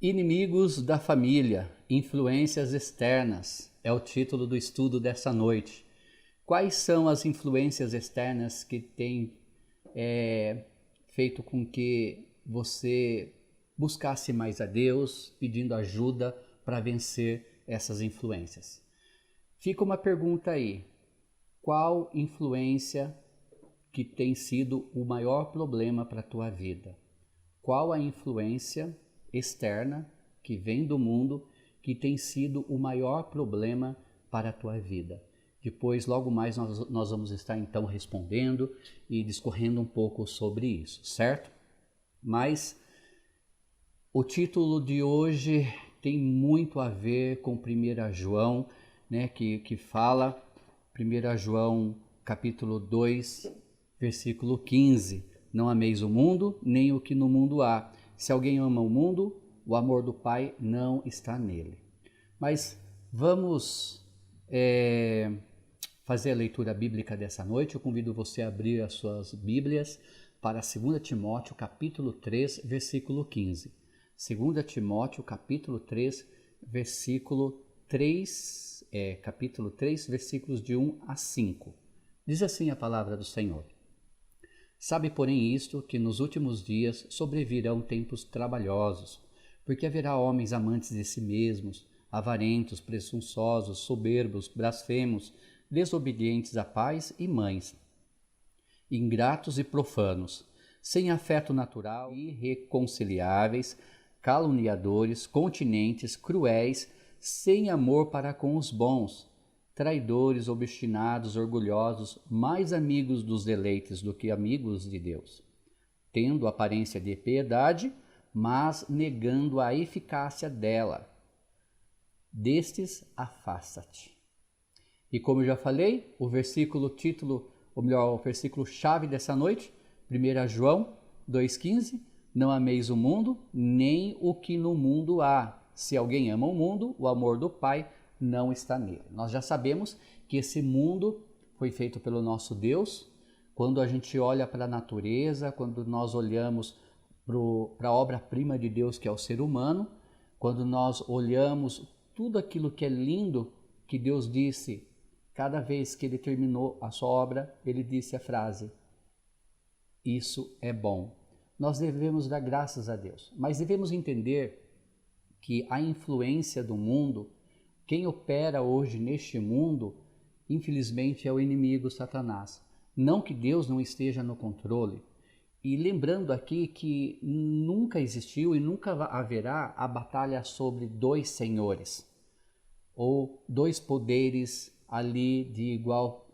Inimigos da família, influências externas, é o título do estudo dessa noite. Quais são as influências externas que têm feito com que você buscasse mais a Deus, pedindo ajuda para vencer essas influências? Fica uma pergunta aí: qual influência que tem sido o maior problema para a tua vida? Qual a influência externa que vem do mundo que tem sido o maior problema para a tua vida? Depois, logo mais, nós vamos estar então respondendo e discorrendo um pouco sobre isso, certo? Mas o título de hoje tem muito a ver com 1 João, né, que fala, 1 João capítulo 2, versículo 15, não ameis o mundo, nem o que no mundo há. Se alguém ama o mundo, o amor do Pai não está nele. Mas vamos fazer a leitura bíblica dessa noite. Eu convido você a abrir as suas Bíblias para 2 Timóteo, capítulo 3, versículo 15. 2 Timóteo, capítulo 3, versículo 3, capítulo 3, versículos de 1 a 5. Diz assim a palavra do Senhor. Sabe, porém, isto, que nos últimos dias sobrevirão tempos trabalhosos, porque haverá homens amantes de si mesmos, avarentos, presunçosos, soberbos, blasfemos, desobedientes a pais e mães, ingratos e profanos, sem afeto natural, irreconciliáveis, caluniadores, continentes, cruéis, sem amor para com os bons, traidores, obstinados, orgulhosos, mais amigos dos deleites do que amigos de Deus, tendo aparência de piedade, mas negando a eficácia dela. Destes, afasta-te. E como eu já falei, o versículo chave dessa noite, 1 João 2,15, não ameis o mundo, nem o que no mundo há. Se alguém ama o mundo, o amor do Pai não está nele. Nós já sabemos que esse mundo foi feito pelo nosso Deus. Quando a gente olha para a natureza, quando nós olhamos para a obra-prima de Deus, que é o ser humano, quando nós olhamos tudo aquilo que é lindo, que Deus disse, cada vez que ele terminou a sua obra, ele disse a frase: isso é bom. Nós devemos dar graças a Deus, mas devemos entender que a influência do mundo, quem opera hoje neste mundo, infelizmente é o inimigo Satanás. Não que Deus não esteja no controle. E lembrando aqui que nunca existiu e nunca haverá a batalha sobre dois senhores, ou dois poderes ali de igual,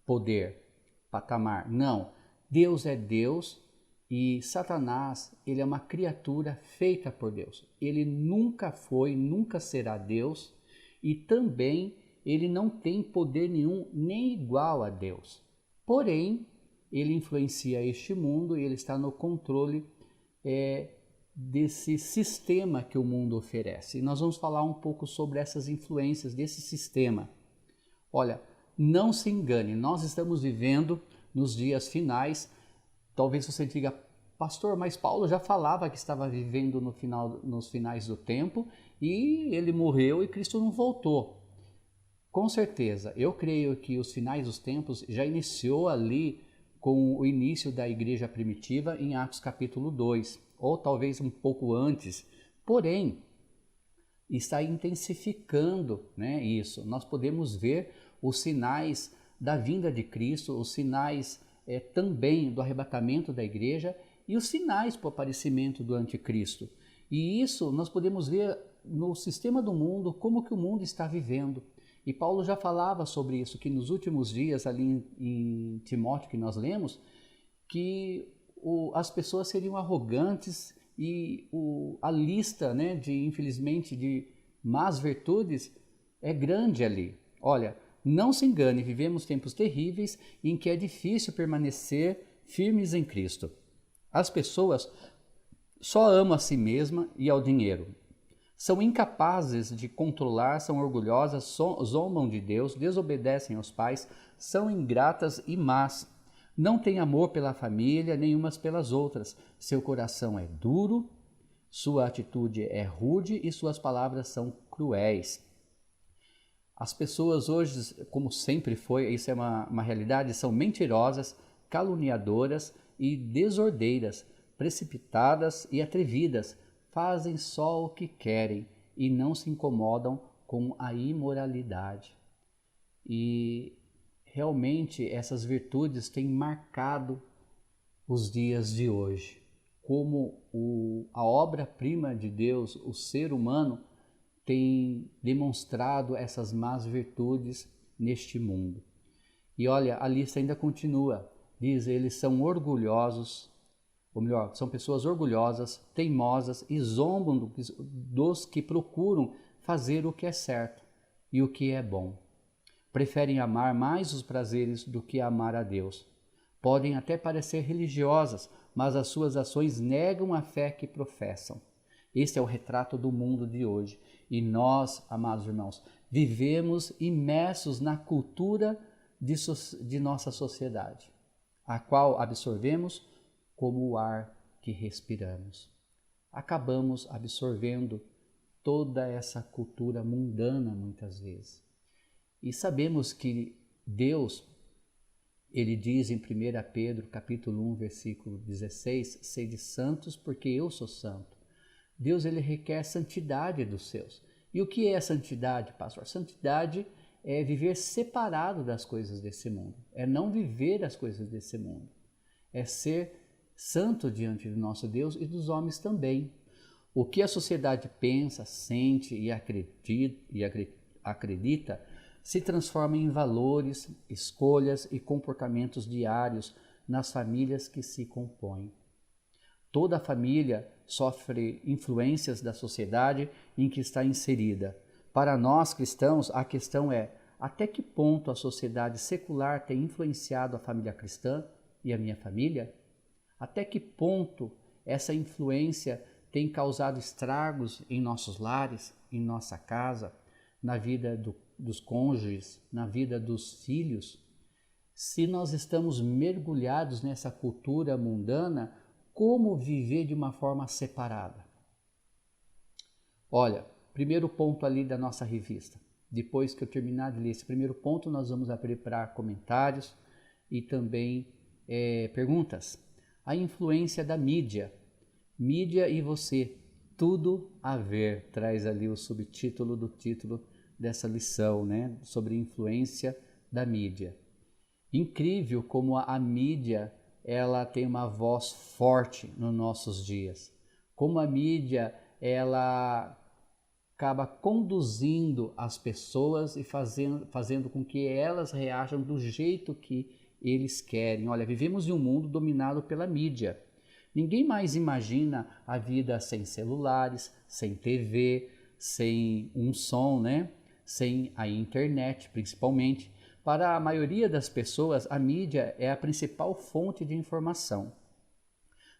poder, patamar. Não, Deus é Deus e Satanás, ele é uma criatura feita por Deus. Ele nunca foi, nunca será Deus e também ele não tem poder nenhum nem igual a Deus. Porém, ele influencia este mundo e ele está no controle desse sistema que o mundo oferece. E nós vamos falar um pouco sobre essas influências desse sistema. Olha, não se engane, nós estamos vivendo nos dias finais. Talvez você diga: pastor, mas Paulo já falava que estava vivendo nos finais do tempo e ele morreu e Cristo não voltou. Com certeza, eu creio que os finais dos tempos já iniciou ali com o início da igreja primitiva em Atos capítulo 2, ou talvez um pouco antes. Porém, está intensificando, isso. Nós podemos ver os sinais da vinda de Cristo, os sinais também do arrebatamento da igreja e os sinais para o aparecimento do anticristo. E isso nós podemos ver no sistema do mundo, como que o mundo está vivendo. E Paulo já falava sobre isso, que nos últimos dias, ali em Timóteo, que nós lemos, que as pessoas seriam arrogantes e a lista, infelizmente, de más virtudes é grande ali. Olha, não se engane, vivemos tempos terríveis em que é difícil permanecer firmes em Cristo. As pessoas só amam a si mesma e ao dinheiro. São incapazes de controlar, são orgulhosas, zombam de Deus, desobedecem aos pais, são ingratas e más. Não têm amor pela família, nem umas pelas outras. Seu coração é duro, Sua atitude é rude e suas palavras são cruéis. As pessoas hoje, como sempre foi, isso é uma realidade, são mentirosas, caluniadoras e desordeiras, precipitadas e atrevidas, fazem só o que querem e não se incomodam com a imoralidade. E realmente essas virtudes têm marcado os dias de hoje. Como a obra-prima de Deus, o ser humano, tem demonstrado essas más virtudes neste mundo. E olha, a lista ainda continua. Diz, eles são orgulhosos, ou melhor, são pessoas orgulhosas, teimosas e zombam dos que procuram fazer o que é certo e o que é bom. Preferem amar mais os prazeres do que amar a Deus. Podem até parecer religiosas, mas as suas ações negam a fé que professam. Este é o retrato do mundo de hoje. E nós, amados irmãos, vivemos imersos na cultura de nossa sociedade, a qual absorvemos como o ar que respiramos. Acabamos absorvendo toda essa cultura mundana muitas vezes. E sabemos que Deus, ele diz em 1 Pedro, capítulo 1, versículo 16, sede santos porque eu sou santo. Deus, ele requer santidade dos seus. E o que é santidade, pastor? Santidade é viver separado das coisas desse mundo. É não viver as coisas desse mundo. É ser santo diante do nosso Deus e dos homens também. O que a sociedade pensa, sente e acredita se transforma em valores, escolhas e comportamentos diários nas famílias que se compõem. Toda família sofre influências da sociedade em que está inserida. Para nós cristãos, a questão é: até que ponto a sociedade secular tem influenciado a família cristã e a minha família? Até que ponto essa influência tem causado estragos em nossos lares, em nossa casa, na vida dos cônjuges, na vida dos filhos? Se nós estamos mergulhados nessa cultura mundana, como viver de uma forma separada? Olha, primeiro ponto ali da nossa revista. Depois que eu terminar de ler esse primeiro ponto, nós vamos abrir para comentários e também perguntas. A influência da mídia. Mídia e você, tudo a ver, traz ali o subtítulo do título dessa lição, né? Sobre influência da mídia. Incrível como a mídia ela tem uma voz forte nos nossos dias. Como a mídia ela acaba conduzindo as pessoas e fazendo com que elas reajam do jeito que eles querem. Olha, vivemos em um mundo dominado pela mídia. Ninguém mais imagina a vida sem celulares, sem TV, sem um som, né? Sem a internet, principalmente. Para a maioria das pessoas, a mídia é a principal fonte de informação.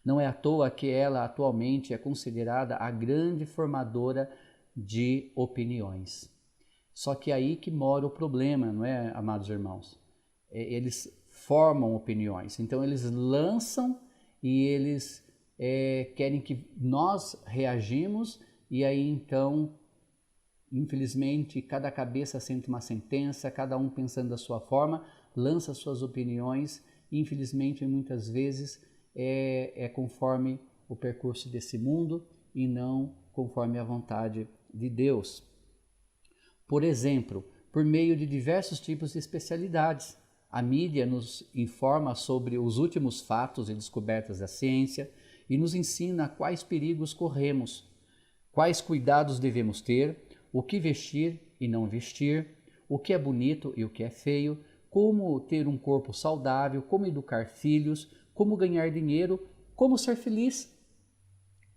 Não é à toa que ela atualmente é considerada a grande formadora de opiniões. Só que é aí que mora o problema, não é, amados irmãos? Eles formam opiniões, então eles lançam e eles querem que nós reagimos e aí então, infelizmente, cada cabeça sente uma sentença, cada um pensando da sua forma, lança suas opiniões e infelizmente muitas vezes é conforme o percurso desse mundo e não conforme a vontade de Deus. Por exemplo, por meio de diversos tipos de especialidades, a mídia nos informa sobre os últimos fatos e descobertas da ciência e nos ensina quais perigos corremos, quais cuidados devemos ter, o que vestir e não vestir, o que é bonito e o que é feio, como ter um corpo saudável, como educar filhos, como ganhar dinheiro, como ser feliz.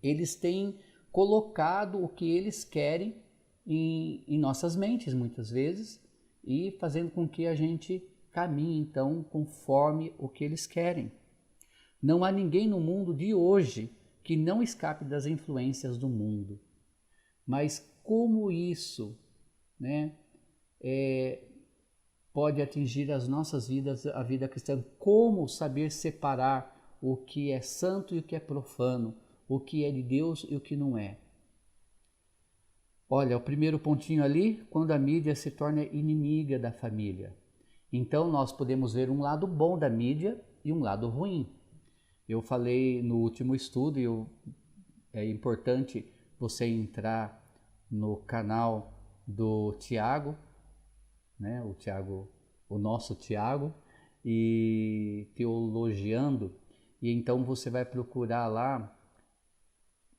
Eles têm colocado o que eles querem em nossas mentes muitas vezes e fazendo com que a gente caminhe então conforme o que eles querem. Não há ninguém no mundo de hoje que não escape das influências do mundo. Mas como isso, né, pode atingir as nossas vidas, a vida cristã? Como saber separar o que é santo e o que é profano, o que é de Deus e o que não é. Olha, o primeiro pontinho ali, quando a mídia se torna inimiga da família. Então nós podemos ver um lado bom da mídia e um lado ruim. Eu falei no último estudo, é importante você entrar no canal do Tiago, né? O nosso Tiago, e Teologiando, e então você vai procurar lá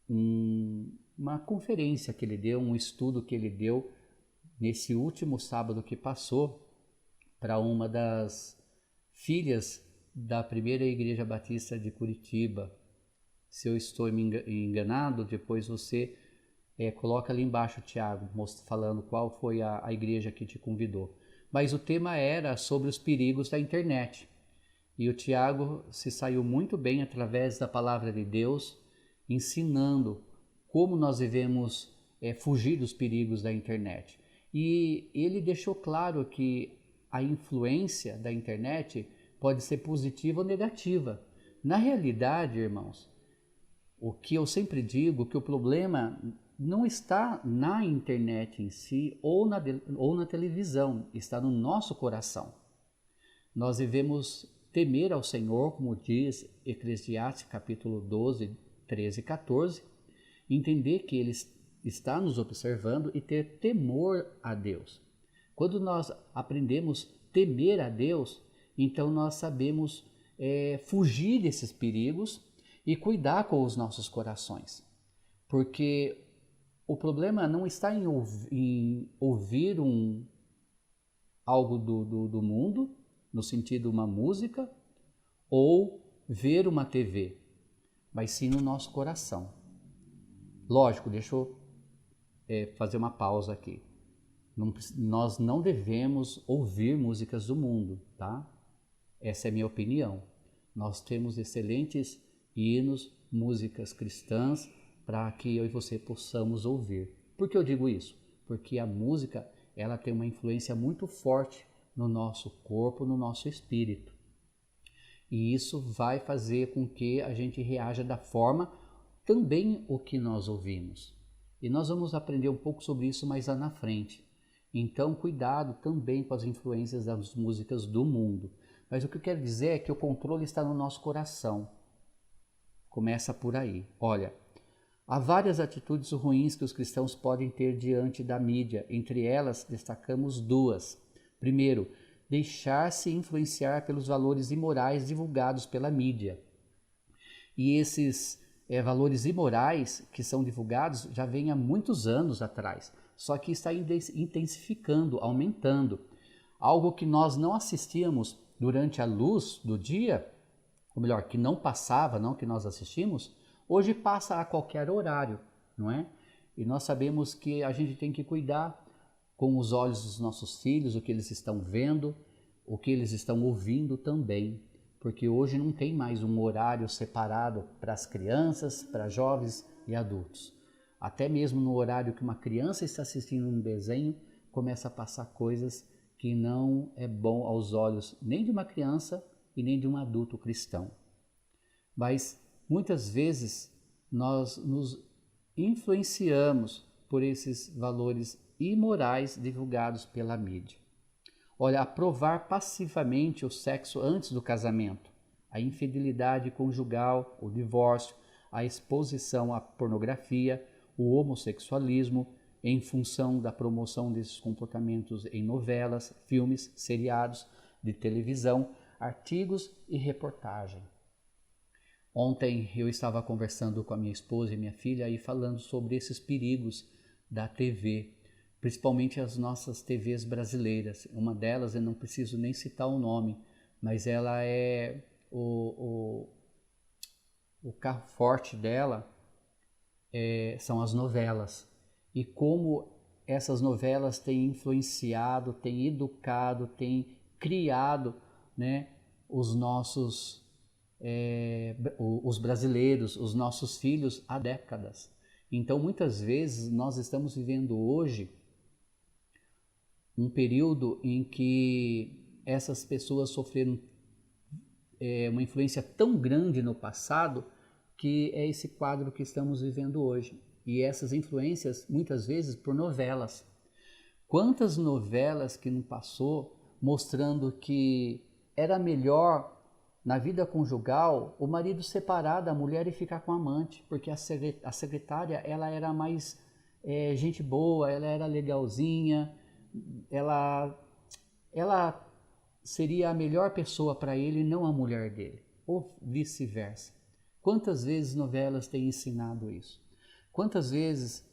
uma conferência que ele deu, um estudo que ele deu nesse último sábado que passou para uma das filhas da primeira Igreja Batista de Curitiba. Se eu estou me enganado, depois você coloca ali embaixo, Tiago, falando qual foi a igreja que te convidou. Mas o tema era sobre os perigos da internet. E o Tiago se saiu muito bem através da palavra de Deus, ensinando como nós devemos fugir dos perigos da internet. E ele deixou claro que a influência da internet pode ser positiva ou negativa. Na realidade, irmãos, o que eu sempre digo, que o problema não está na internet em si ou na televisão, está no nosso coração. Nós devemos temer ao Senhor, como diz Eclesiastes capítulo 12, 13 e 14, entender que Ele está nos observando e ter temor a Deus. Quando nós aprendemos a temer a Deus, então nós sabemos fugir desses perigos e cuidar com os nossos corações. Porque o problema não está em ouvir algo do mundo, no sentido uma música, ou ver uma TV, mas sim no nosso coração. Lógico, deixa eu fazer uma pausa aqui. Nós não devemos ouvir músicas do mundo, tá? Essa é a minha opinião. Nós temos excelentes hinos, músicas cristãs, para que eu e você possamos ouvir. Por que eu digo isso? Porque a música, ela tem uma influência muito forte no nosso corpo, no nosso espírito. E isso vai fazer com que a gente reaja da forma também o que nós ouvimos. E nós vamos aprender um pouco sobre isso mais lá na frente. Então, cuidado também com as influências das músicas do mundo. Mas o que eu quero dizer é que o controle está no nosso coração. Começa por aí. Olha, há várias atitudes ruins que os cristãos podem ter diante da mídia. Entre elas, destacamos duas. Primeiro, deixar-se influenciar pelos valores imorais divulgados pela mídia. E esses valores imorais que são divulgados já vêm há muitos anos atrás, só que está intensificando, aumentando. Algo que nós não assistíamos durante a luz do dia, ou melhor, que não passava, não que nós assistimos, hoje passa a qualquer horário, não é? E nós sabemos que a gente tem que cuidar com os olhos dos nossos filhos, o que eles estão vendo, o que eles estão ouvindo também, porque hoje não tem mais um horário separado para as crianças, para jovens e adultos. Até mesmo no horário que uma criança está assistindo um desenho, começa a passar coisas que não é bom aos olhos nem de uma criança e nem de um adulto cristão. Mas muitas vezes nós nos influenciamos por esses valores imorais divulgados pela mídia. Olha, aprovar passivamente o sexo antes do casamento, a infidelidade conjugal, o divórcio, a exposição à pornografia, o homossexualismo, em função da promoção desses comportamentos em novelas, filmes, seriados de televisão, artigos e reportagem. Ontem eu estava conversando com a minha esposa e minha filha e falando sobre esses perigos da TV, principalmente as nossas TVs brasileiras. Uma delas, eu não preciso nem citar o nome, mas ela é o carro forte dela são as novelas. E como essas novelas têm influenciado, têm educado, têm criado, né, os nossos os brasileiros, os nossos filhos há décadas. Então, muitas vezes, nós estamos vivendo hoje um período em que essas pessoas sofreram uma influência tão grande no passado que é esse quadro que estamos vivendo hoje. E essas influências, muitas vezes, por novelas. Quantas novelas que não passou mostrando que era melhor na vida conjugal o marido separar da mulher e ficar com a amante, porque a secretária ela era mais gente boa, ela era legalzinha, ela seria a melhor pessoa para ele e não a mulher dele, ou vice-versa. Quantas vezes novelas têm ensinado isso? Quantas vezes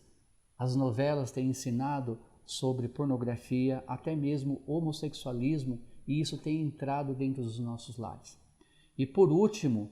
as novelas têm ensinado sobre pornografia, até mesmo homossexualismo, e isso tem entrado dentro dos nossos lares. E por último,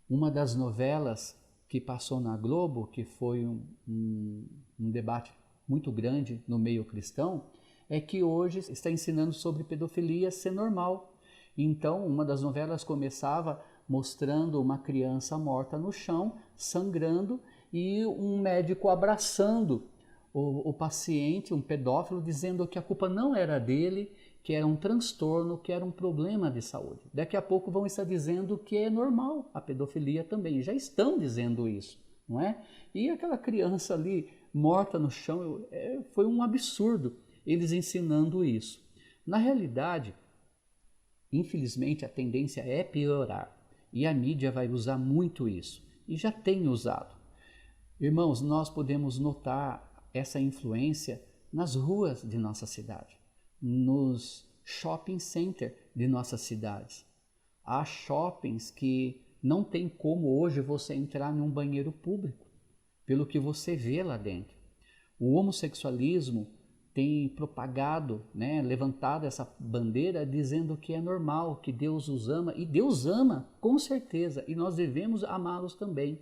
uma das novelas que passou na Globo, que foi um debate muito grande no meio cristão, é que hoje está ensinando sobre pedofilia ser normal. Então, uma das novelas começava mostrando uma criança morta no chão, sangrando, e um médico abraçando o paciente, um pedófilo, dizendo que a culpa não era dele, que era um transtorno, que era um problema de saúde. Daqui a pouco vão estar dizendo que é normal a pedofilia também, já estão dizendo isso, não é? E aquela criança ali morta no chão, foi um absurdo eles ensinando isso. Na realidade, infelizmente, a tendência é piorar e a mídia vai usar muito isso e já tem usado. Irmãos, nós podemos notar essa influência nas ruas de nossa cidade, nos shopping center de nossas cidades. Há shoppings que não tem como hoje você entrar em um banheiro público, pelo que você vê lá dentro. O homossexualismo tem propagado, levantado essa bandeira dizendo que é normal, que Deus os ama, e Deus ama, com certeza, e nós devemos amá-los também.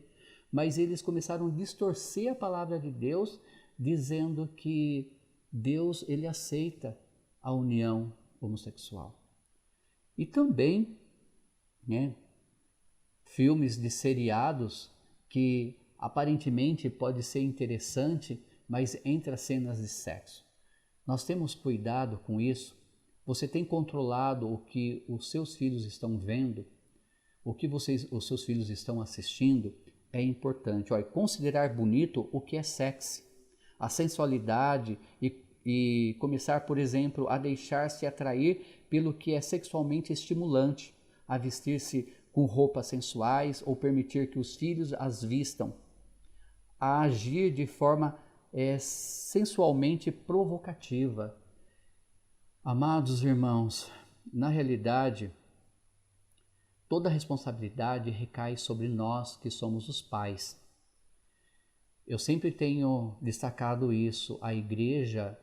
Mas eles começaram a distorcer a palavra de Deus, dizendo que Deus ele aceita a união homossexual. E também, filmes de seriados que aparentemente pode ser interessante, mas entre as cenas de sexo. Nós temos cuidado com isso. Você tem controlado o que os seus filhos estão vendo, o que os seus filhos estão assistindo. É importante. Olha, considerar bonito o que é sexy, a sensualidade e começar, por exemplo, a deixar-se atrair pelo que é sexualmente estimulante, a vestir-se com roupas sensuais ou permitir que os filhos as vistam, a agir de forma sensualmente provocativa. Amados irmãos, na realidade, toda a responsabilidade recai sobre nós que somos os pais. Eu sempre tenho destacado isso, a igreja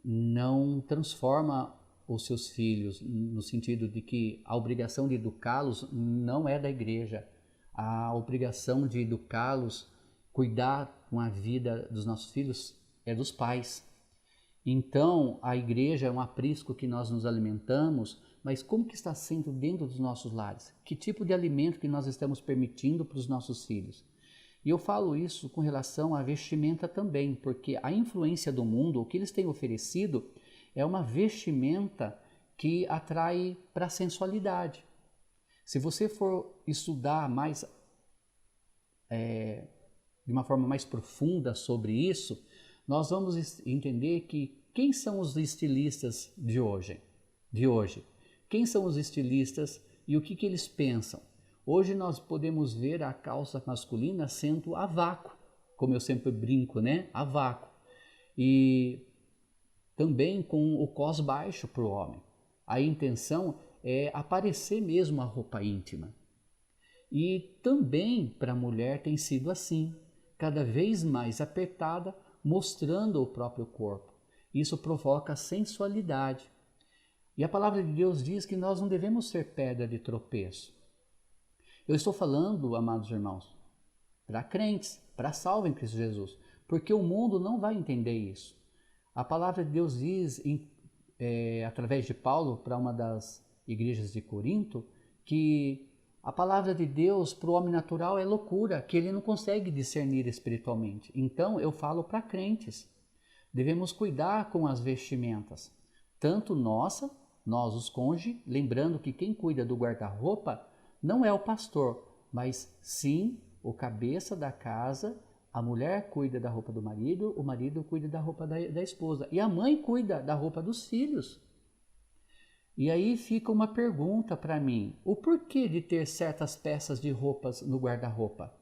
não transforma os seus filhos, no sentido de que a obrigação de educá-los não é da igreja, a obrigação de educá-los, cuidar com a vida dos nossos filhos é dos pais. Então, a igreja é um aprisco que nós nos alimentamos, mas como que está sendo dentro dos nossos lares? Que tipo de alimento que nós estamos permitindo para os nossos filhos? E eu falo isso com relação à vestimenta também, porque a influência do mundo, o que eles têm oferecido, é uma vestimenta que atrai para a sensualidade. Se você for estudar mais, de uma forma mais profunda sobre isso, nós vamos entender que quem são os estilistas de hoje? Quem são os estilistas e o que eles pensam? Hoje nós podemos ver a calça masculina sendo a vácuo, como eu sempre brinco, a vácuo. E também com o cós baixo para o homem. A intenção é aparecer mesmo a roupa íntima. E também para a mulher tem sido assim, cada vez mais apertada, mostrando o próprio corpo. Isso provoca sensualidade. E a palavra de Deus diz que nós não devemos ser pedra de tropeço. Eu estou falando, amados irmãos, para crentes, para salvo em Cristo Jesus, porque o mundo não vai entender isso. A palavra de Deus diz, através de Paulo, para uma das igrejas de Corinto, que a palavra de Deus para o homem natural é loucura, que ele não consegue discernir espiritualmente. Então, eu falo para crentes, devemos cuidar com as vestimentas, tanto nós os cônjuges, lembrando que quem cuida do guarda-roupa não é o pastor, mas sim o cabeça da casa, a mulher cuida da roupa do marido, o marido cuida da roupa da esposa e a mãe cuida da roupa dos filhos. E aí fica uma pergunta para mim, o porquê de ter certas peças de roupas no guarda-roupa?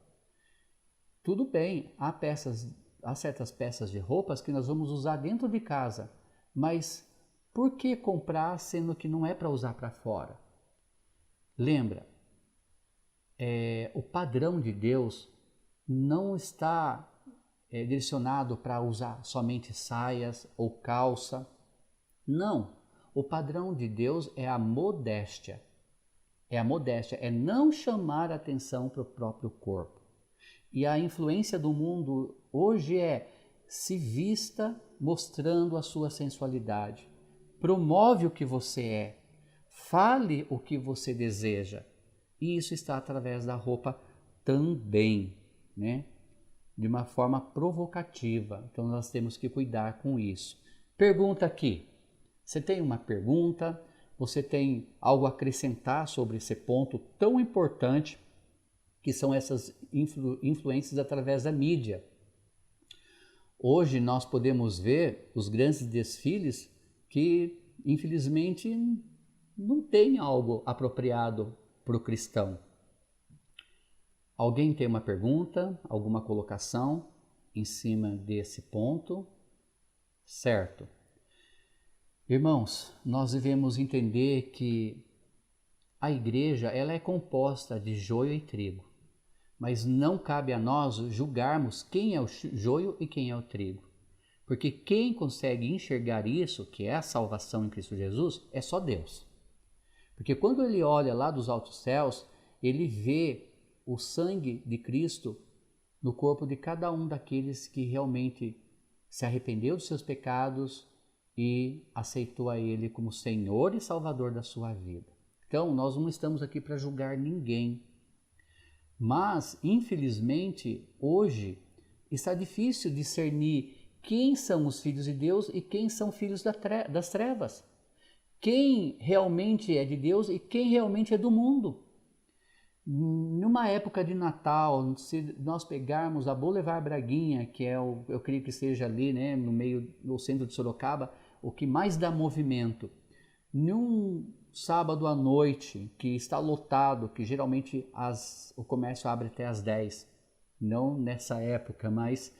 Tudo bem, há certas peças de roupas que nós vamos usar dentro de casa, mas por que comprar sendo que não é para usar para fora? Lembra, o padrão de Deus não está direcionado para usar somente saias ou calça. Não, o padrão de Deus é a modéstia. É não chamar atenção para o próprio corpo. E a influência do mundo hoje é se vista mostrando a sua sensualidade. Promove o que você é. Fale o que você deseja. E isso está através da roupa também, né? De uma forma provocativa. Então nós temos que cuidar com isso. Pergunta aqui. Você tem uma pergunta? Você tem algo a acrescentar sobre esse ponto tão importante que são essas influências através da mídia? Hoje nós podemos ver os grandes desfiles que, infelizmente, não tem algo apropriado para o cristão. Alguém tem uma pergunta, alguma colocação em cima desse ponto? Certo. Irmãos, nós devemos entender que a igreja ela é composta de joio e trigo, mas não cabe a nós julgarmos quem é o joio e quem é o trigo. Porque quem consegue enxergar isso, que é a salvação em Cristo Jesus, é só Deus. Porque quando ele olha lá dos altos céus, ele vê o sangue de Cristo no corpo de cada um daqueles que realmente se arrependeu dos seus pecados e aceitou a Ele como Senhor e Salvador da sua vida. Então, nós não estamos aqui para julgar ninguém. Mas, infelizmente, hoje está difícil discernir quem são os filhos de Deus e quem são filhos das trevas. Quem realmente é de Deus e quem realmente é do mundo. Numa época de Natal, se nós pegarmos a Boulevard Braguinha, que é eu creio que seja ali, né, no centro de Sorocaba, o que mais dá movimento, num sábado à noite, que está lotado, que geralmente o comércio abre até às 10, não nessa época, mas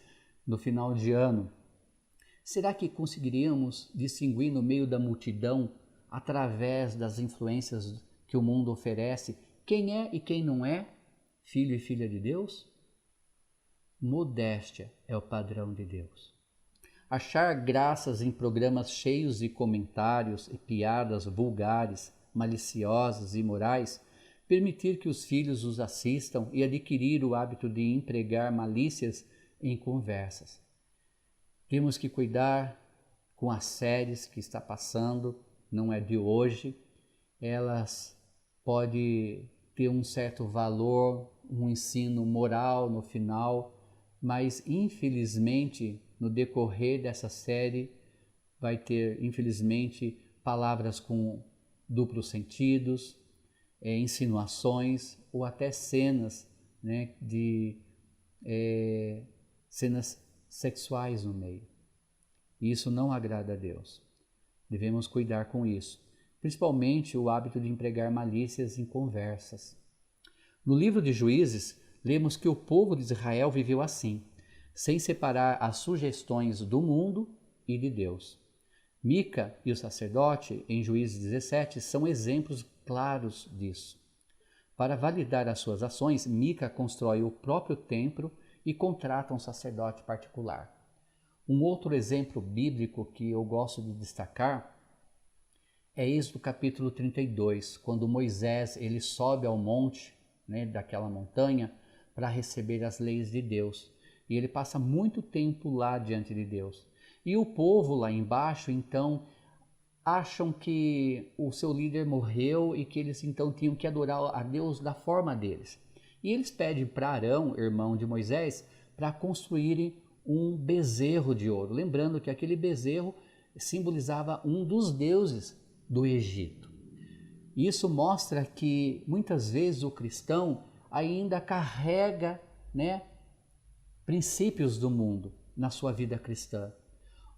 no final de ano, será que conseguiríamos distinguir no meio da multidão, através das influências que o mundo oferece, quem é e quem não é filho e filha de Deus? Modéstia é o padrão de Deus. Achar graças em programas cheios de comentários e piadas vulgares, maliciosas e imorais, permitir que os filhos os assistam e adquirir o hábito de empregar malícias em conversas. Temos que cuidar com as séries que está passando, não é de hoje, elas podem ter um certo valor, um ensino moral no final, mas infelizmente no decorrer dessa série vai ter infelizmente palavras com duplos sentidos, insinuações ou até cenas, né, de cenas sexuais no meio. E isso não agrada a Deus. Devemos cuidar com isso. Principalmente o hábito de empregar malícias em conversas. No livro de Juízes, lemos que o povo de Israel viveu assim, sem separar as sugestões do mundo e de Deus. Mica e o sacerdote, em Juízes 17, são exemplos claros disso. Para validar as suas ações, Mica constrói o próprio templo e contrata um sacerdote particular. Um outro exemplo bíblico que eu gosto de destacar é Êxodo capítulo 32, quando Moisés ele sobe ao monte, né, daquela montanha, para receber as leis de Deus. E ele passa muito tempo lá diante de Deus. E o povo lá embaixo, então, acham que o seu líder morreu e que eles então tinham que adorar a Deus da forma deles. E eles pedem para Arão, irmão de Moisés, para construírem um bezerro de ouro. Lembrando que aquele bezerro simbolizava um dos deuses do Egito. Isso mostra que muitas vezes o cristão ainda carrega né, princípios do mundo na sua vida cristã.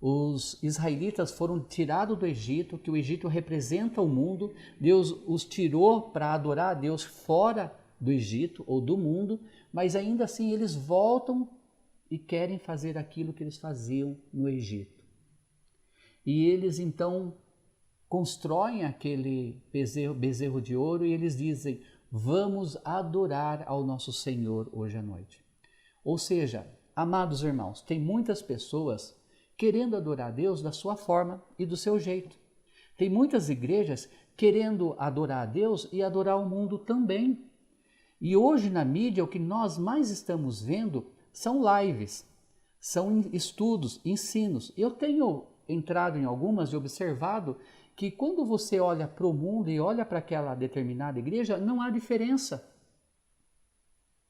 Os israelitas foram tirados do Egito, que o Egito representa o mundo. Deus os tirou para adorar a Deus fora do Egito ou do mundo, mas ainda assim eles voltam e querem fazer aquilo que eles faziam no Egito. E eles então constroem aquele bezerro de ouro e eles dizem: vamos adorar ao nosso Senhor hoje à noite. Ou seja, amados irmãos, tem muitas pessoas querendo adorar a Deus da sua forma e do seu jeito. Tem muitas igrejas querendo adorar a Deus e adorar o mundo também. E hoje na mídia o que nós mais estamos vendo são lives, são estudos, ensinos. Eu tenho entrado em algumas e observado que quando você olha para o mundo e olha para aquela determinada igreja, não há diferença.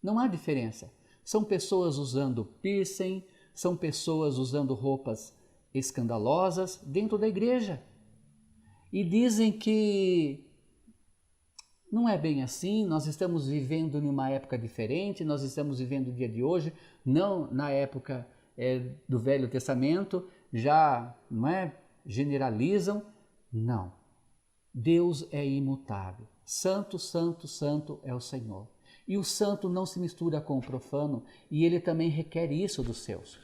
Não há diferença. São pessoas usando piercing, são pessoas usando roupas escandalosas dentro da igreja. E dizem que não é bem assim, nós estamos vivendo em uma época diferente, nós estamos vivendo o dia de hoje, não na época do Velho Testamento, já não é, generalizam. Não. Deus é imutável. Santo, santo, santo é o Senhor. E o santo não se mistura com o profano e ele também requer isso dos seus.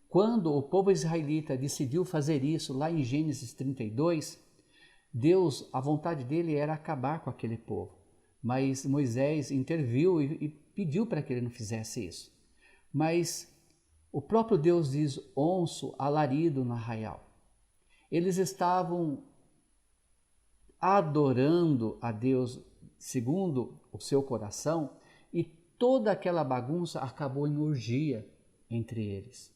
Quando o povo israelita decidiu fazer isso lá em Gênesis 32, Deus, a vontade dele era acabar com aquele povo. Mas Moisés interviu e pediu para que ele não fizesse isso. Mas o próprio Deus diz: onço, alarido no arraial. Eles estavam adorando a Deus segundo o seu coração e toda aquela bagunça acabou em orgia entre eles.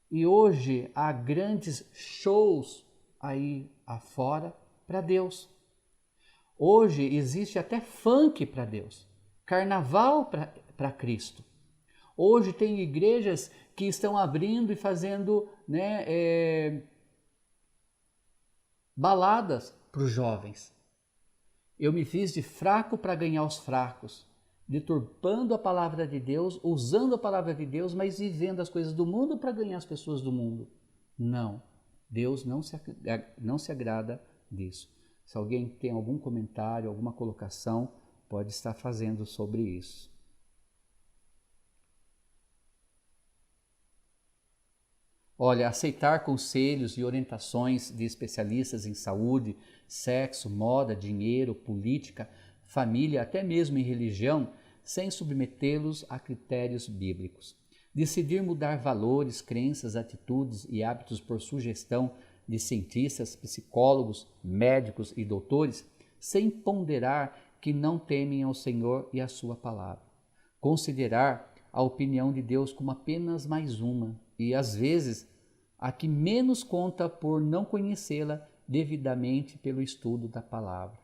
E hoje há grandes shows aí afora para Deus. Hoje existe até funk para Deus, carnaval para Cristo. Hoje tem igrejas que estão abrindo e fazendo, baladas para os jovens. Eu me fiz de fraco para ganhar os fracos, deturpando a palavra de Deus, usando a palavra de Deus, mas vivendo as coisas do mundo para ganhar as pessoas do mundo. Não, Deus não se agrada disso. Se alguém tem algum comentário, alguma colocação, pode estar fazendo sobre isso. Olha, aceitar conselhos e orientações de especialistas em saúde, sexo, moda, dinheiro, política, família, até mesmo em religião, sem submetê-los a critérios bíblicos. Decidir mudar valores, crenças, atitudes e hábitos por sugestão de cientistas, psicólogos, médicos e doutores, sem ponderar que não temem ao Senhor e a sua palavra. Considerar a opinião de Deus como apenas mais uma e, às vezes, a que menos conta por não conhecê-la devidamente pelo estudo da palavra.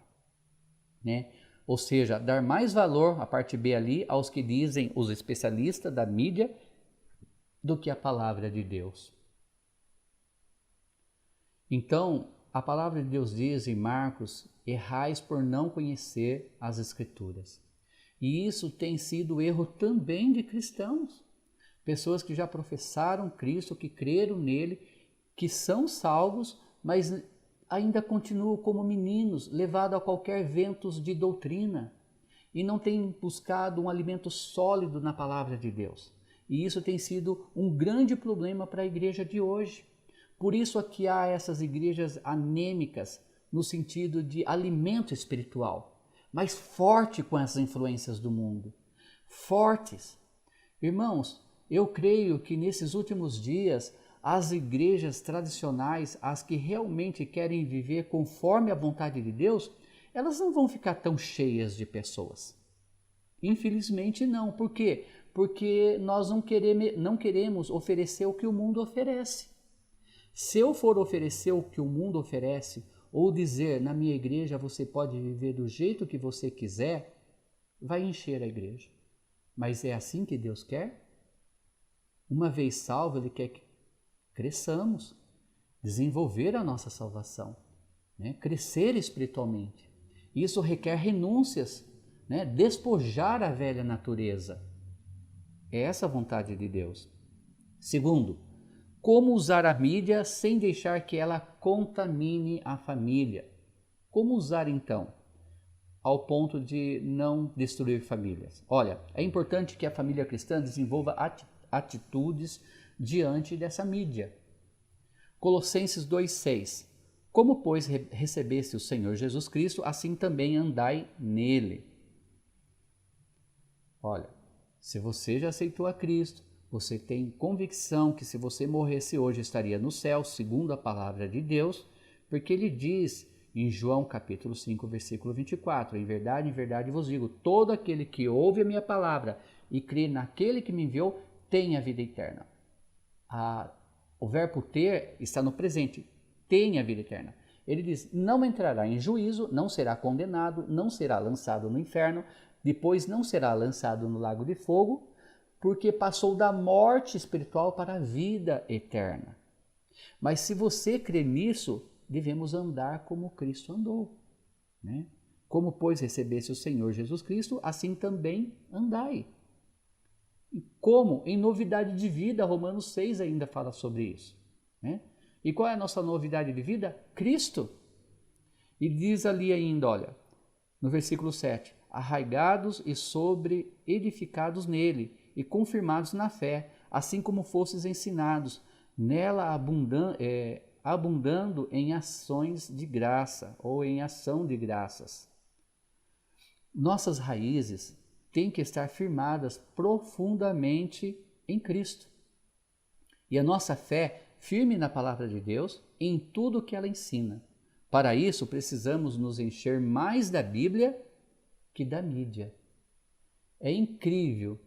Ou seja, dar mais valor, a parte B ali, aos que dizem os especialistas da mídia, do que a palavra de Deus. Então, a palavra de Deus diz em Marcos: errais por não conhecer as Escrituras. E isso tem sido erro também de cristãos. Pessoas que já professaram Cristo, que creram nele, que são salvos, mas ainda continuam como meninos, levados a qualquer ventos de doutrina, e não têm buscado um alimento sólido na palavra de Deus. E isso tem sido um grande problema para a igreja de hoje. Por isso aqui há essas igrejas anêmicas, no sentido de alimento espiritual, mas forte com as influências do mundo. Fortes. Irmãos, eu creio que nesses últimos dias, as igrejas tradicionais, as que realmente querem viver conforme a vontade de Deus, elas não vão ficar tão cheias de pessoas. Infelizmente não. Por quê? Porque nós não queremos oferecer o que o mundo oferece. Se eu for oferecer o que o mundo oferece, ou dizer na minha igreja você pode viver do jeito que você quiser, vai encher a igreja. Mas é assim que Deus quer? Uma vez salvo, Ele quer que cresçamos, desenvolver a nossa salvação, crescer espiritualmente. Isso requer renúncias, despojar a velha natureza. É essa a vontade de Deus. Segundo, como usar a mídia sem deixar que ela contamine a família. Como usar então? Ao ponto de não destruir famílias. Olha, é importante que a família cristã desenvolva atitudes diante dessa mídia. Colossenses 2,6. Como, pois, recebeste o Senhor Jesus Cristo, assim também andai nele. Olha, se você já aceitou a Cristo, você tem convicção que se você morresse hoje estaria no céu, segundo a palavra de Deus, porque ele diz em João capítulo 5, versículo 24, em verdade vos digo, todo aquele que ouve a minha palavra e crê naquele que me enviou, tem a vida eterna. O verbo ter está no presente, tem a vida eterna. Ele diz, não entrará em juízo, não será condenado, não será lançado no inferno, depois não será lançado no lago de fogo, porque passou da morte espiritual para a vida eterna. Mas se você crê nisso, devemos andar como Cristo andou, né? Como, pois, recebesse o Senhor Jesus Cristo, assim também andai. E como? Em novidade de vida, Romanos 6 ainda fala sobre isso, né? E qual é a nossa novidade de vida? Cristo. E diz ali ainda, olha, no versículo 7, arraigados e edificados nele, e confirmados na fé, assim como fostes ensinados, nela abundando em ações de graça, ou em ação de graças. Nossas raízes têm que estar firmadas profundamente em Cristo. E a nossa fé firme na palavra de Deus em tudo o que ela ensina. Para isso, precisamos nos encher mais da Bíblia que da mídia. É incrível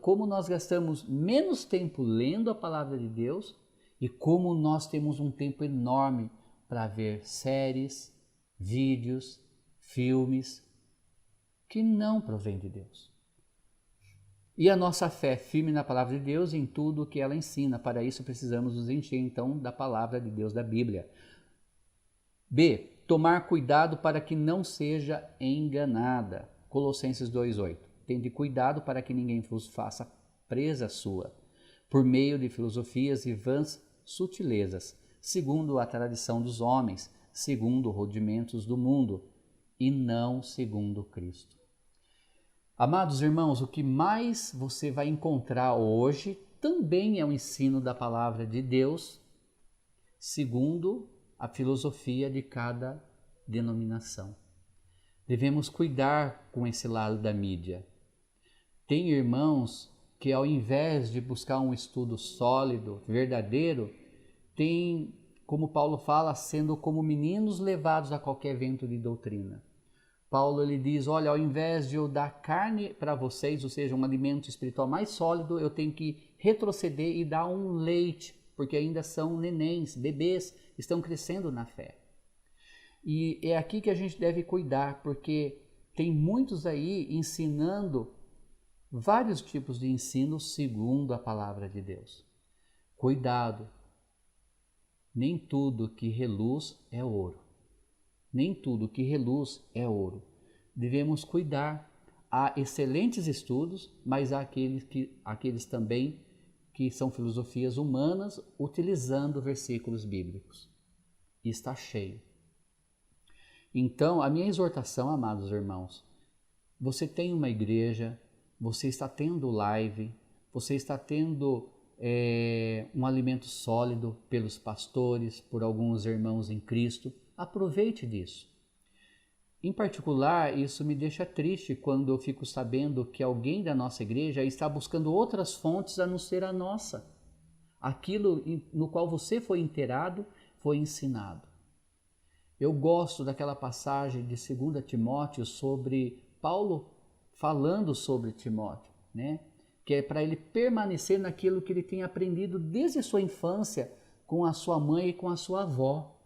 como nós gastamos menos tempo lendo a palavra de Deus e como nós temos um tempo enorme para ver séries, vídeos, filmes que não provém de Deus. E a nossa fé firme na palavra de Deus em tudo o que ela ensina. Para isso precisamos nos encher então da palavra de Deus, da Bíblia. B. Tomar cuidado para que não seja enganada. Colossenses 2,8. Tende cuidado para que ninguém vos faça presa sua, por meio de filosofias e vãs sutilezas, segundo a tradição dos homens, segundo rudimentos do mundo, e não segundo Cristo. Amados irmãos, o que mais você vai encontrar hoje também é o ensino da palavra de Deus, segundo a filosofia de cada denominação. Devemos cuidar com esse lado da mídia. Tem irmãos que, ao invés de buscar um estudo sólido, verdadeiro, tem, como Paulo fala, sendo como meninos levados a qualquer vento de doutrina. Paulo ele diz, olha, ao invés de eu dar carne para vocês, ou seja, um alimento espiritual mais sólido, eu tenho que retroceder e dar um leite, porque ainda são nenéns, bebês, estão crescendo na fé. E é aqui que a gente deve cuidar, porque tem muitos aí ensinando vários tipos de ensino segundo a palavra de Deus. Cuidado, nem tudo que reluz é ouro. Nem tudo que reluz é ouro. Devemos cuidar. Há excelentes estudos, mas há aqueles também que são filosofias humanas utilizando versículos bíblicos. E está cheio. Então, a minha exortação, amados irmãos, você tem uma igreja, você está tendo live, você está tendo um alimento sólido pelos pastores, por alguns irmãos em Cristo, aproveite disso. Em particular, isso me deixa triste quando eu fico sabendo que alguém da nossa igreja está buscando outras fontes a não ser a nossa. Aquilo no qual você foi inteirado, foi ensinado. Eu gosto daquela passagem de 2 Timóteo sobre Paulo falando sobre Timóteo, né? Que é para ele permanecer naquilo que ele tem aprendido desde a sua infância com a sua mãe e com a sua avó.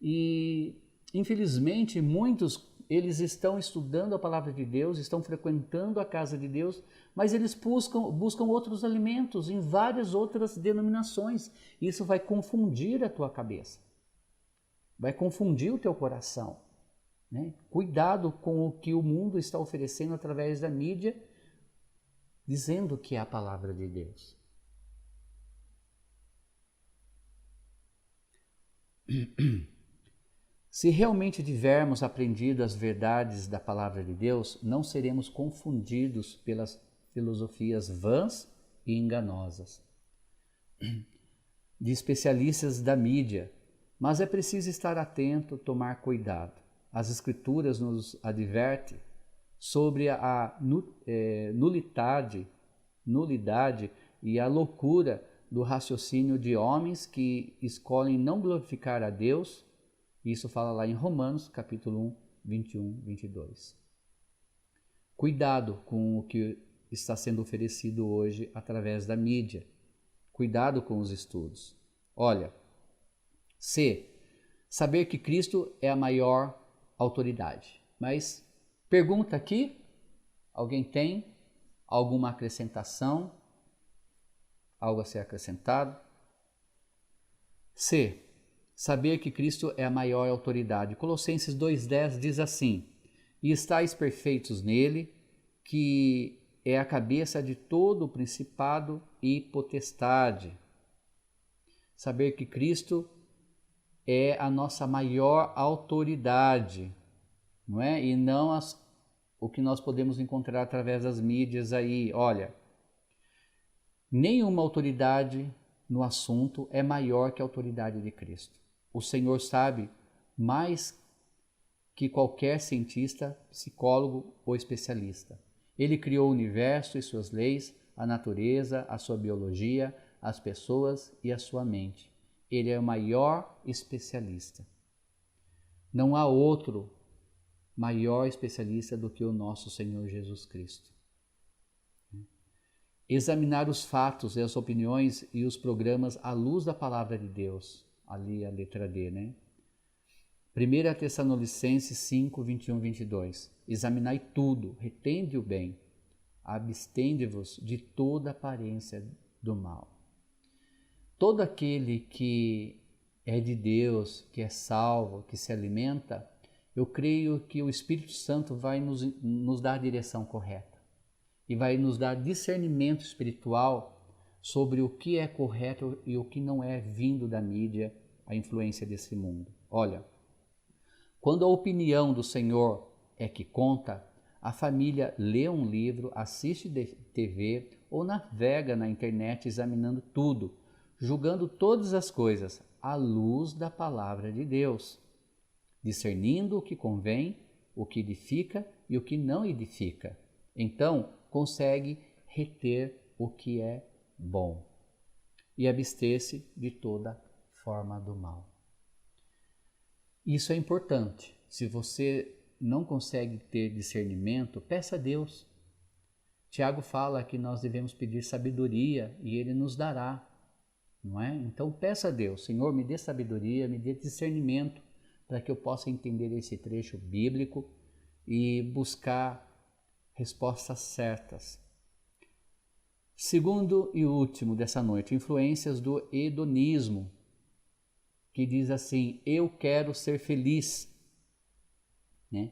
E, infelizmente, muitos, eles estão estudando a palavra de Deus, estão frequentando a casa de Deus, mas eles buscam outros alimentos em várias outras denominações. Isso vai confundir a tua cabeça, vai confundir o teu coração, né? Cuidado com o que o mundo está oferecendo através da mídia, dizendo que é a palavra de Deus. Se realmente tivermos aprendido as verdades da palavra de Deus, não seremos confundidos pelas filosofias vãs e enganosas de especialistas da mídia, mas é preciso estar atento, tomar cuidado. As Escrituras nos advertem sobre a nulidade e a loucura do raciocínio de homens que escolhem não glorificar a Deus. Isso fala lá em Romanos, capítulo 1, 21, 22. Cuidado com o que está sendo oferecido hoje através da mídia. Cuidado com os estudos. Olha, C. Saber que Cristo é a maior autoridade. Mas pergunta aqui, alguém tem alguma acrescentação? Algo a ser acrescentado? C. Saber que Cristo é a maior autoridade. Colossenses 2,10 diz assim: e estáis perfeitos nele, que é a cabeça de todo o principado e potestade. Saber que Cristo é a nossa maior autoridade, não é? E não o que nós podemos encontrar através das mídias aí. Olha, nenhuma autoridade no assunto é maior que a autoridade de Cristo. O Senhor sabe mais que qualquer cientista, psicólogo ou especialista. Ele criou o universo e suas leis, a natureza, a sua biologia, as pessoas e a sua mente. Ele é o maior especialista. Não há outro maior especialista do que o nosso Senhor Jesus Cristo. Examinar os fatos e as opiniões e os programas à luz da palavra de Deus. Ali a letra D, né? 1 Tessalonicenses 5, 21, 22. Examinai tudo, retende o bem, abstende-vos de toda aparência do mal. Todo aquele que é de Deus, que é salvo, que se alimenta, eu creio que o Espírito Santo vai nos dar a direção correta e vai nos dar discernimento espiritual sobre o que é correto e o que não é, vindo da mídia, a influência desse mundo. Olha, quando a opinião do Senhor é que conta, a família lê um livro, assiste TV ou navega na internet examinando tudo, julgando todas as coisas à luz da palavra de Deus, discernindo o que convém, o que edifica e o que não edifica. Então, consegue reter o que é bom e abster-se de toda forma do mal. Isso é importante. Se você não consegue ter discernimento, peça a Deus. Tiago fala que nós devemos pedir sabedoria e Ele nos dará, não é? Então peça a Deus: Senhor, me dê sabedoria, me dê discernimento para que eu possa entender esse trecho bíblico e buscar respostas certas. Segundo e último dessa noite, influências do hedonismo, que diz assim: eu quero ser feliz. Né?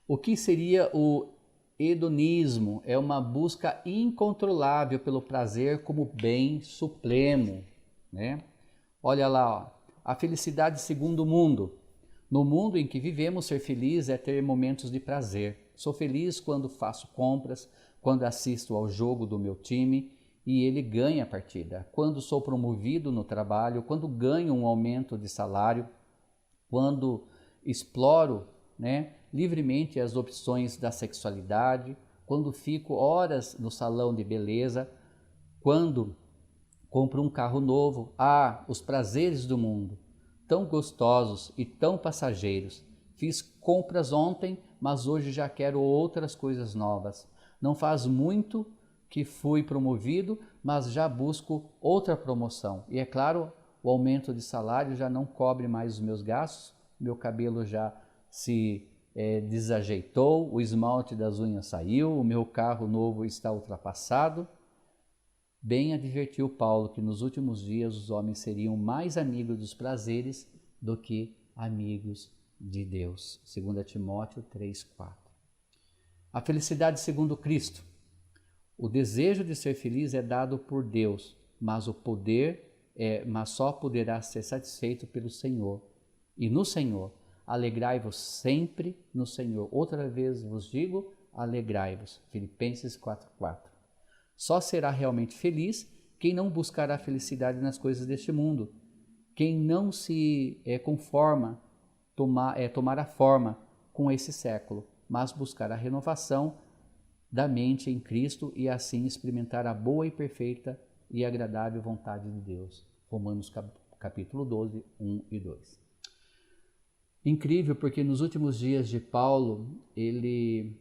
O que seria o hedonismo? É uma busca incontrolável pelo prazer como bem supremo. Né? Olha lá, ó, a felicidade segundo o mundo. No mundo em que vivemos, ser feliz é ter momentos de prazer. Sou feliz quando faço compras, quando assisto ao jogo do meu time e ele ganha a partida, quando sou promovido no trabalho, quando ganho um aumento de salário, quando exploro, né, livremente as opções da sexualidade, quando fico horas no salão de beleza, quando compro um carro novo. Ah, os prazeres do mundo, tão gostosos e tão passageiros. Fiz compras ontem, mas hoje já quero outras coisas novas. Não faz muito que fui promovido, mas já busco outra promoção. E é claro, o aumento de salário já não cobre mais os meus gastos, meu cabelo já se desajeitou, o esmalte das unhas saiu, o meu carro novo está ultrapassado. Bem advertiu Paulo que nos últimos dias os homens seriam mais amigos dos prazeres do que amigos de Deus. 2 Timóteo 3,4. A felicidade segundo Cristo. O desejo de ser feliz é dado por Deus, mas mas só poderá ser satisfeito pelo Senhor. E no Senhor, alegrai-vos sempre no Senhor. Outra vez vos digo, alegrai-vos. Filipenses 4:4. Só será realmente feliz quem não buscará a felicidade nas coisas deste mundo, quem não se conforma, tomar a forma com esse século, mas buscar a renovação da mente em Cristo e assim experimentar a boa e perfeita e agradável vontade de Deus. Romanos capítulo 12, 1 e 2. Incrível, porque nos últimos dias de Paulo, ele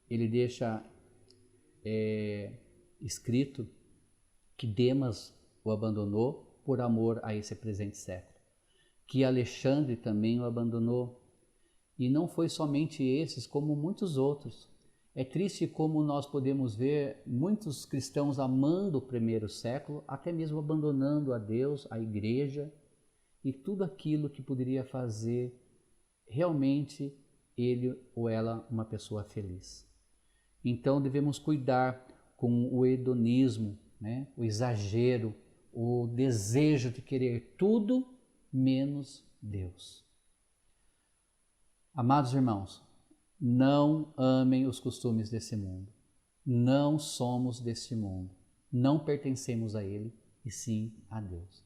deixa escrito que Demas o abandonou por amor a esse presente século, que Alexandre também o abandonou, e não foi somente esses, como muitos outros. É triste como nós podemos ver muitos cristãos amando o primeiro século, até mesmo abandonando a Deus, a igreja e tudo aquilo que poderia fazer realmente ele ou ela uma pessoa feliz. Então devemos cuidar com o hedonismo, né? O exagero, o desejo de querer tudo menos Deus. Amados irmãos, não amem os costumes desse mundo. Não somos deste mundo. Não pertencemos a ele, e sim a Deus.